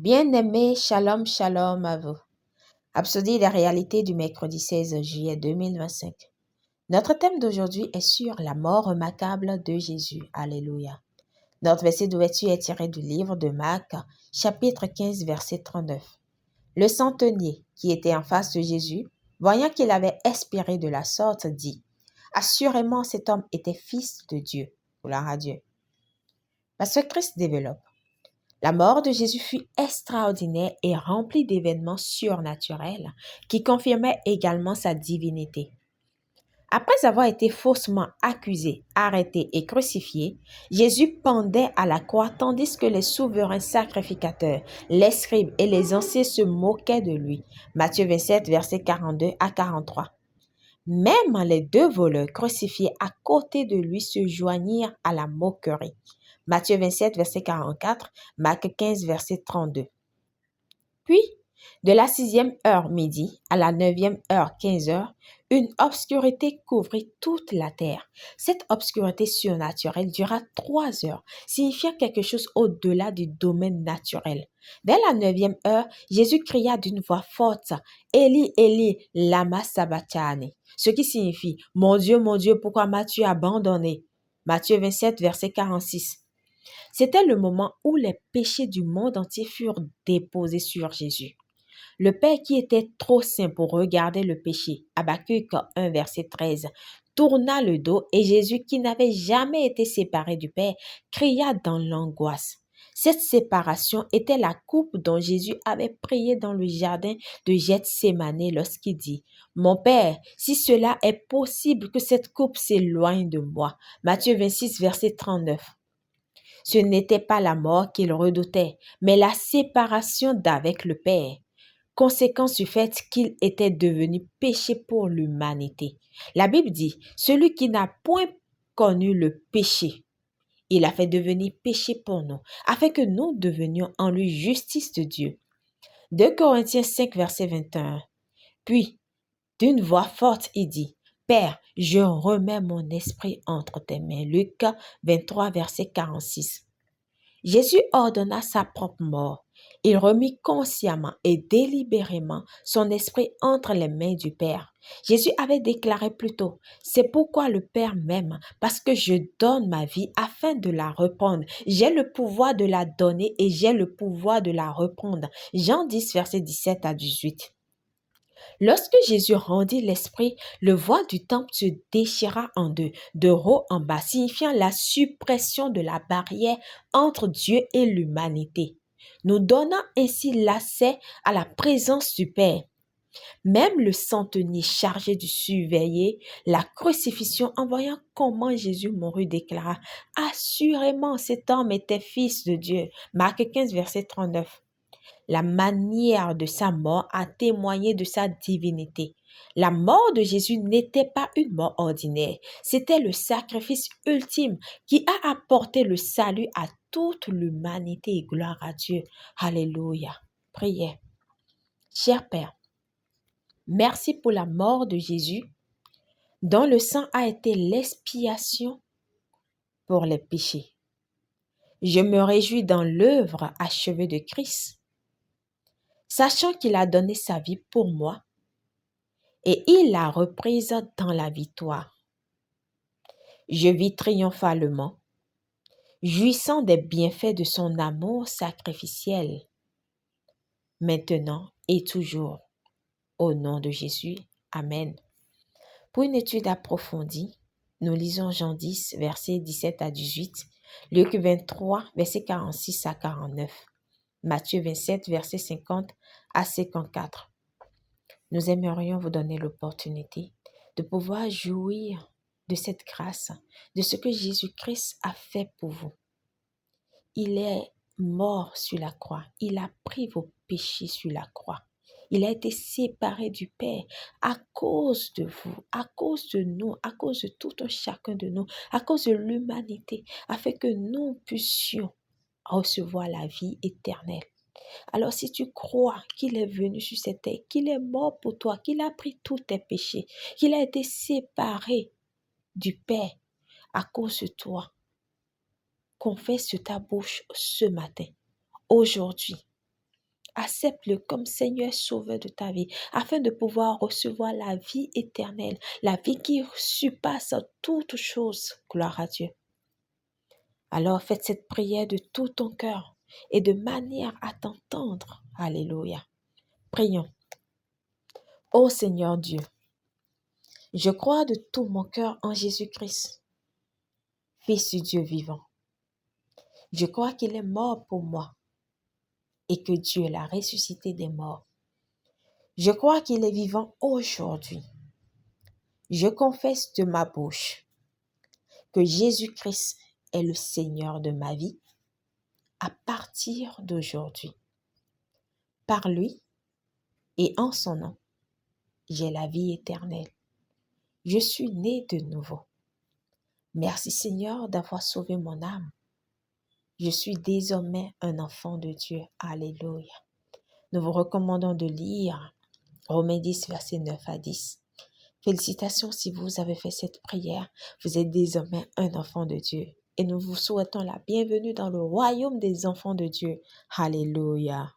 Bien-aimés, shalom, shalom à vous. Absodie des réalités du mercredi 16 juillet 2025. Notre thème d'aujourd'hui est sur la mort remarquable de Jésus. Alléluia. Notre verset d'ouverture est tiré du livre de Marc, chapitre 15, verset 39. Le centenier qui était en face de Jésus, voyant qu'il avait expiré de la sorte, dit « Assurément, cet homme était fils de Dieu. » Gloire à Dieu. Parce que Christ développe. La mort de Jésus fut extraordinaire et remplie d'événements surnaturels qui confirmaient également sa divinité. Après avoir été faussement accusé, arrêté et crucifié, Jésus pendait à la croix tandis que les souverains sacrificateurs, les scribes et les anciens se moquaient de lui. Matthieu 27, versets 42 à 43. Même les deux voleurs crucifiés à côté de lui se joignirent à la moquerie. Matthieu 27, verset 44, Marc 15, verset 32. Puis, de la 6e heure midi à la 9e heure 15 heures, une obscurité couvrit toute la terre. Cette obscurité surnaturelle dura 3 heures, signifiant quelque chose au-delà du domaine naturel. Vers la 9e heure, Jésus cria d'une voix forte, « Eli, Eli, lama sabachthani » ce qui signifie « Mon Dieu, pourquoi m'as-tu abandonné ?» Matthieu 27, verset 46. C'était le moment où les péchés du monde entier furent déposés sur Jésus. Le Père qui était trop saint pour regarder le péché, Habakkuk 1, verset 13, tourna le dos et Jésus, qui n'avait jamais été séparé du Père, cria dans l'angoisse. Cette séparation était la coupe dont Jésus avait prié dans le jardin de Gethsémane lorsqu'il dit « Mon Père, si cela est possible que cette coupe s'éloigne de moi. » Matthieu 26, verset 39. Ce n'était pas la mort qu'il redoutait, mais la séparation d'avec le Père, conséquence du fait qu'il était devenu péché pour l'humanité. La Bible dit, celui qui n'a point connu le péché, il a fait devenir péché pour nous, afin que nous devenions en lui justice de Dieu. 2 Corinthiens 5, verset 21. Puis, d'une voix forte, il dit, Père, je remets mon esprit entre tes mains. Luc 23, verset 46. Jésus ordonna sa propre mort. Il remit consciemment et délibérément son esprit entre les mains du Père. Jésus avait déclaré plus tôt, « C'est pourquoi le Père m'aime, parce que je donne ma vie afin de la reprendre. J'ai le pouvoir de la donner et j'ai le pouvoir de la reprendre. » Jean 10, verset 17 à 18. Lorsque Jésus rendit l'esprit, le voile du temple se déchira en deux, de haut en bas, signifiant la suppression de la barrière entre Dieu et l'humanité, nous donnant ainsi l'accès à la présence du Père. Même le centenier chargé de surveiller la crucifixion en voyant comment Jésus mourut déclara « Assurément, cet homme était fils de Dieu. » Marc 15, verset 39. La manière de sa mort a témoigné de sa divinité. La mort de Jésus n'était pas une mort ordinaire, c'était le sacrifice ultime qui a apporté le salut à toute l'humanité. Gloire à Dieu. Alléluia. Prière. Cher Père, merci pour la mort de Jésus, dont le sang a été l'expiation pour les péchés. Je me réjouis dans l'œuvre achevée de Christ, sachant qu'il a donné sa vie pour moi et il l'a reprise dans la victoire. Je vis triomphalement, jouissant des bienfaits de son amour sacrificiel, maintenant et toujours. Au nom de Jésus, Amen. Pour une étude approfondie, nous lisons Jean 10, versets 17 à 18, Luc 23, versets 46 à 49, Matthieu 27, versets 50 à 54. Nous aimerions vous donner l'opportunité de pouvoir jouir de cette grâce, de ce que Jésus-Christ a fait pour vous. Il est mort sur la croix. Il a pris vos péchés sur la croix. Il a été séparé du Père à cause de vous, à cause de nous, à cause de tout un chacun de nous, à cause de l'humanité, afin que nous puissions recevoir la vie éternelle. Alors si tu crois qu'il est venu sur cette terre, qu'il est mort pour toi, qu'il a pris tous tes péchés, qu'il a été séparé du Père à cause de toi, confesse de ta bouche ce matin, aujourd'hui, accepte-le comme Seigneur Sauveur de ta vie, afin de pouvoir recevoir la vie éternelle, la vie qui surpasse toute chose. Gloire à Dieu. Alors faites cette prière de tout ton cœur et de manière à t'entendre. Alléluia. Prions. Ô Seigneur Dieu, je crois de tout mon cœur en Jésus-Christ, Fils du Dieu vivant. Je crois qu'il est mort pour moi et que Dieu l'a ressuscité des morts. Je crois qu'il est vivant aujourd'hui. Je confesse de ma bouche que Jésus-Christ est le Seigneur de ma vie à partir d'aujourd'hui. Par lui et en son nom, j'ai la vie éternelle. Je suis né de nouveau. Merci Seigneur d'avoir sauvé mon âme. Je suis désormais un enfant de Dieu. Alléluia. Nous vous recommandons de lire Romains 10, versets 9 à 10. Félicitations si vous avez fait cette prière. Vous êtes désormais un enfant de Dieu. Et nous vous souhaitons la bienvenue dans le royaume des enfants de Dieu. Alléluia.